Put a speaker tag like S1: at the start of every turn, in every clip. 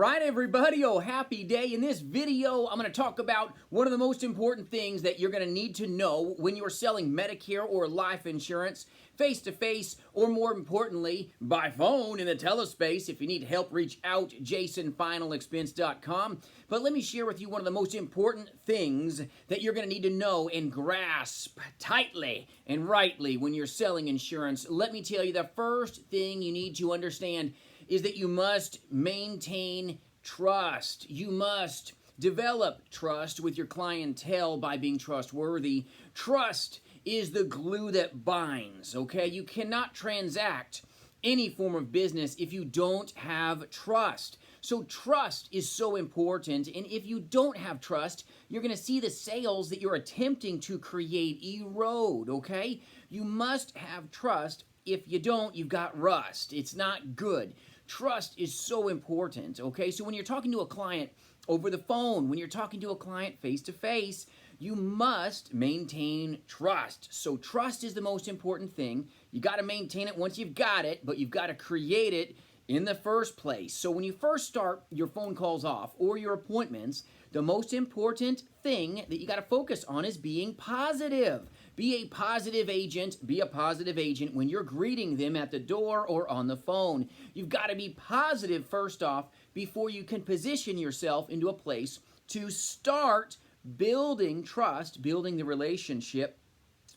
S1: right, everybody, happy day. In this video, I'm going to talk about one of the most important things that you're going to need to know when you're selling Medicare or life insurance, face-to-face, or more importantly, by phone in the telespace. If you need help, reach out, jasonfinalexpense.com. But let me share with you one of the most important things that you're going to need to know and grasp tightly and rightly when you're selling insurance. Let me tell you, the first thing you need to understand is that you must maintain trust. You must develop trust with your clientele by being trustworthy. Trust is the glue that binds, okay? You cannot transact any form of business if you don't have trust. So trust is so important, and if you don't have trust, you're going to see the sales that you're attempting to create erode, okay? You must have trust. If you don't, you've got rust. It's not good. Trust is so important, okay? So when you're talking to a client over the phone, when you're talking to a client face-to-face, you must maintain trust. So trust is the most important thing. You got to maintain it once you've got it, but you've got to create it in the first place. So when you first start your phone calls off or your appointments, the most important thing that you got to focus on is being positive. Be a positive agent. Be a positive agent when you're greeting them at the door or on the phone. You've got to be positive first off before you can position yourself into a place to start building trust, building the relationship.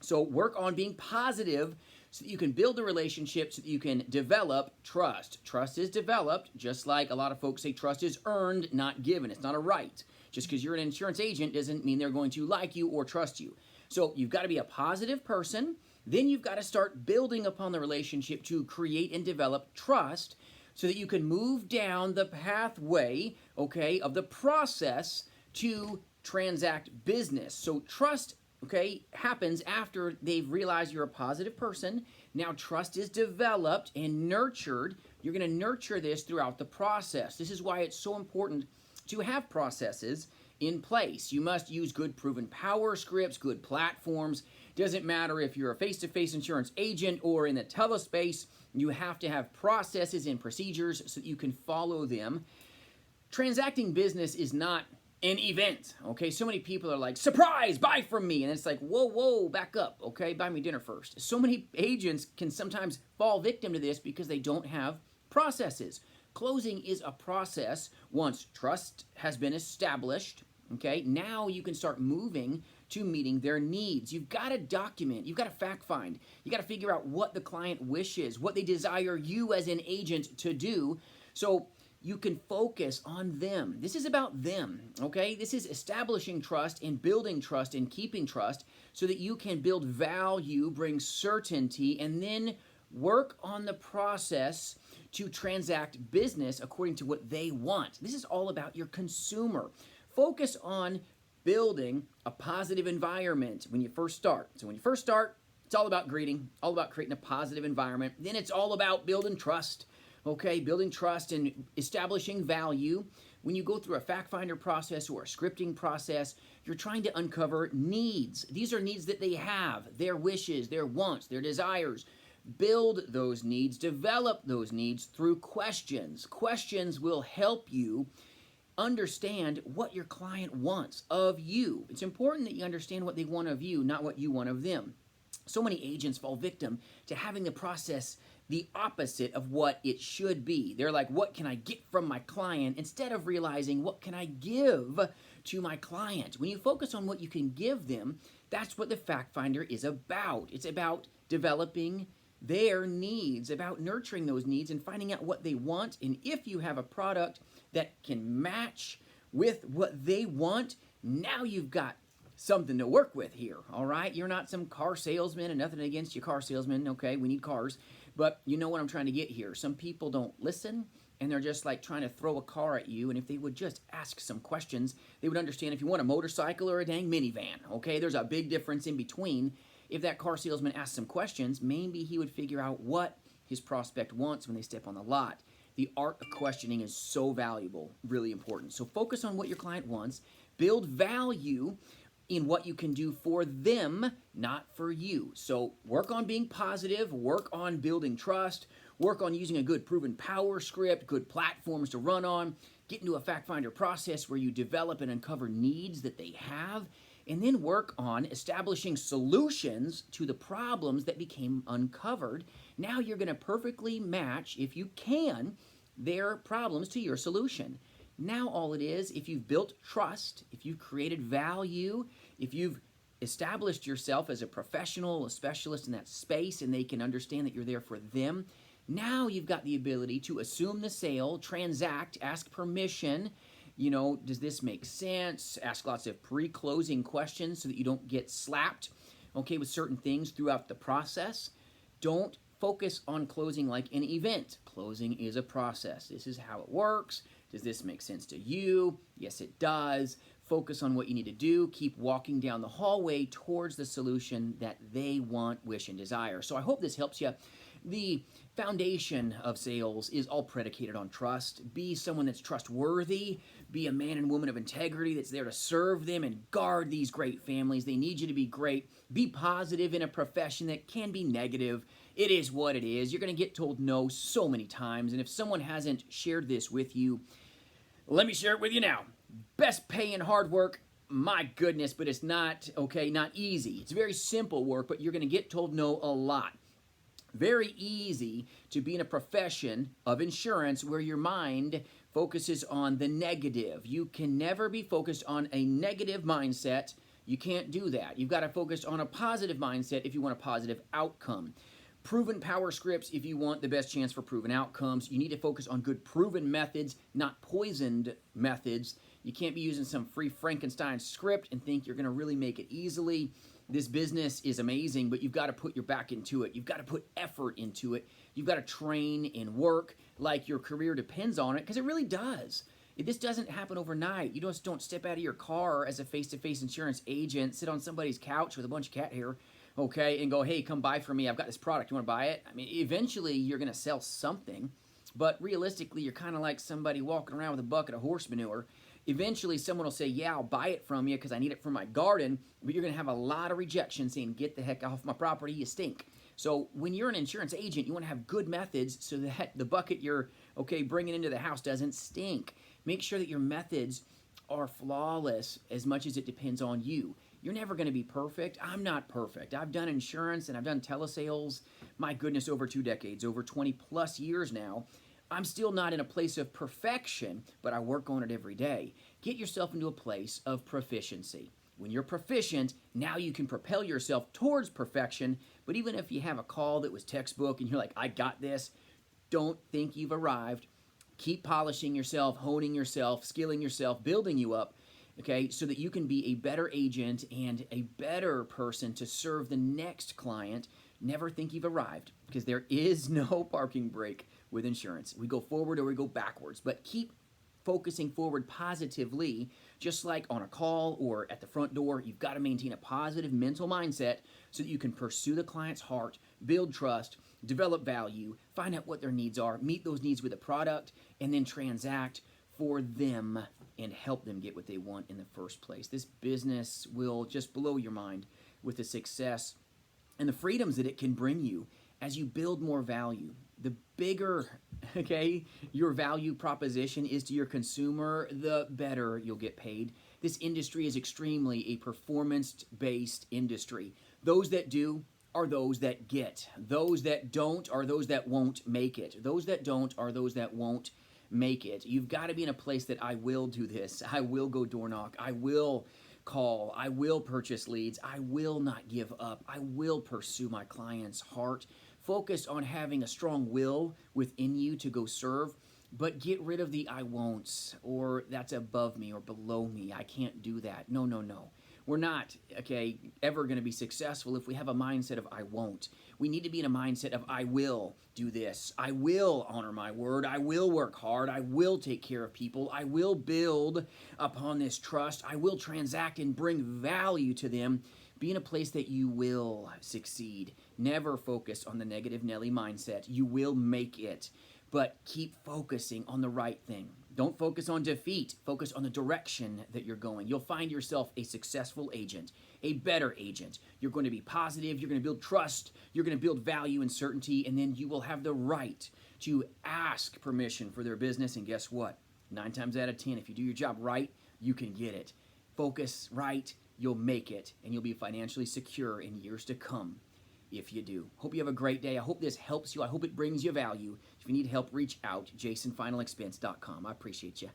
S1: So work on being positive so that you can build the relationship, so that you can develop trust. Trust is developed, just like a lot of folks say trust is earned, not given. It's not a right. Just because you're an insurance agent doesn't mean they're going to like you or trust you. So you've got to be a positive person. Then you've got to start building upon the relationship to create and develop trust so that you can move down the pathway, okay, of the process to transact business. So trust, okay, happens after they've realized you're a positive person. Now trust is developed and nurtured. You're going to nurture this throughout the process. This is why it's so important to have processes in place. You must use good proven Powerscripts, good platforms. Doesn't matter if you're a face-to-face insurance agent or in the telespace, you have to have processes and procedures so that you can follow them. Transacting business is not an event, okay? So many people are like, surprise, buy from me. And it's like, whoa, back up, okay? Buy me dinner first. So many agents can sometimes fall victim to this because they don't have processes. Closing is a process. Once trust has been established, okay, now you can start moving to meeting their needs. You've got to document. You've got to fact find. You got to figure out what the client wishes, what they desire you as an agent to do, so you can focus on them. This is about them, okay? This is establishing trust and building trust and keeping trust so that you can build value, bring certainty, and then work on the process to transact business according to what they want. This is all about your consumer. Focus on building a positive environment when you first start. So when you first start, it's all about greeting, all about creating a positive environment. Then it's all about building trust, okay? Building trust and establishing value. When you go through a fact finder process or a scripting process, you're trying to uncover needs. These are needs that they have, their wishes, their wants, their desires. Build those needs, develop those needs through questions. Questions will help you understand what your client wants of you. It's important that you understand what they want of you, not what you want of them. So many agents fall victim to having the process the opposite of what it should be. They're like, what can I get from my client? Instead of realizing, what can I give to my client? When you focus on what you can give them, that's what the fact finder is about. It's about developing their needs, about nurturing those needs and finding out what they want. And if you have a product that can match with what they want, now you've got something to work with here, all right? You're not some car salesman, and nothing against you car salesmen, okay? We need cars. But you know what I'm trying to get here. Some people don't listen, and they're just like trying to throw a car at you, and if they would just ask some questions, they would understand if you want a motorcycle or a dang minivan, okay? There's a big difference in between. If that car salesman asked some questions, maybe he would figure out what his prospect wants when they step on the lot. The art of questioning is so valuable, really important. So focus on what your client wants. Build value in what you can do for them, not for you. So work on being positive, work on building trust, work on using a good proven Powerscript, good platforms to run on. get into a fact finder process where you develop and uncover needs that they have, and then work on establishing solutions to the problems that became uncovered. Now you're going to perfectly match, if you can, their problems to your solution. Now all it is, if you've built trust, if you've created value, if you've established yourself as a professional, a specialist in that space, and they can understand that you're there for them, now you've got the ability to assume the sale, transact, ask permission. You know, does this make sense? Ask lots of pre-closing questions so that you don't get slapped, okay, with certain things throughout the process. Don't focus on closing like an event. Closing is a process. This is how it works. Does this make sense to you? Yes, it does. Focus on what you need to do. Keep walking down the hallway towards the solution that they want, wish, and desire. So I hope this helps you. The foundation of sales is all predicated on trust. Be someone that's trustworthy. Be a man and woman of integrity that's there to serve them and guard these great families. They need you to be great. Be positive in a profession that can be negative. It is what it is. You're going to get told no so many times. And if someone hasn't shared this with you, let me share it with you now. Best pay and hard work, my goodness, but it's not, okay, not easy. It's very simple work, but you're going to get told no a lot. Very easy to be in a profession of insurance where your mind focuses on the negative. You can never be focused on a negative mindset. You can't do that. You've got to focus on a positive mindset if you want a positive outcome. Proven power scripts if you want the best chance for proven outcomes. You need to focus on good proven methods, not poisoned methods. You can't be using some free Frankenstein script and think you're going to really make it easily. This business is amazing, but you've got to put your back into it. You've got to put effort into it. You've got to train and work like your career depends on it, because it really does. This doesn't happen overnight. You just don't step out of your car as a face-to-face insurance agent, sit on somebody's couch with a bunch of cat hair, okay, and go, hey, come buy from me. I've got this product. You want to buy it? I mean, eventually you're going to sell something, but realistically, you're kind of like somebody walking around with a bucket of horse manure. Eventually, someone will say, yeah, I'll buy it from you because I need it for my garden, but you're going to have a lot of rejection saying, get the heck off my property, you stink. So when you're an insurance agent, you want to have good methods so that the bucket you're, okay, bringing into the house doesn't stink. Make sure that your methods are flawless as much as it depends on you. You're never going to be perfect. I'm not perfect. I've done insurance and I've done telesales, my goodness, over 2 decades, over 20 plus years now. I'm still not in a place of perfection, but I work on it every day. Get yourself into a place of proficiency. When you're proficient, now you can propel yourself towards perfection, but even if you have a call that was textbook and you're like, I got this, don't think you've arrived. Keep polishing yourself, honing yourself, skilling yourself, building you up, okay, so that you can be a better agent and a better person to serve the next client. Never think you've arrived, because there is no parking brake with insurance. We go forward or we go backwards, but keep focusing forward positively, just like on a call or at the front door. You've got to maintain a positive mental mindset so that you can pursue the client's heart, build trust, develop value, find out what their needs are, meet those needs with a product, and then transact for them and help them get what they want in the first place. This business will just blow your mind with the success and the freedoms that it can bring you as you build more value. The bigger, okay, your value proposition is to your consumer, the better you'll get paid. This industry is extremely a performance-based industry. Those that do are those that get. Those that don't are those that won't make it. Those that don't are those that won't make it. You've got to be in a place that I will do this. I will go door knock. I will call. I will purchase leads. I will not give up. I will pursue my client's heart. Focus on having a strong will within you to go serve, but get rid of the I won'ts, or that's above me or below me. I can't do that. No, no, no. We're not, okay, ever going to be successful if we have a mindset of I won't. We need to be in a mindset of I will do this. I will honor my word. I will work hard. I will take care of people. I will build upon this trust. I will transact and bring value to them. Be in a place that you will succeed. Never focus on the negative Nelly mindset. You will make it, but keep focusing on the right thing. Don't focus on defeat. Focus on the direction that you're going. You'll find yourself a successful agent, a better agent. You're going to be positive. You're going to build trust. You're going to build value and certainty, and then you will have the right to ask permission for their business, and guess what? 9 times out of 10, if you do your job right, you can get it. Focus right, you'll make it, and you'll be financially secure in years to come if you do. Hope you have a great day. I hope this helps you. I hope it brings you value. If you need help, reach out, jasonfinalexpense.com. I appreciate you.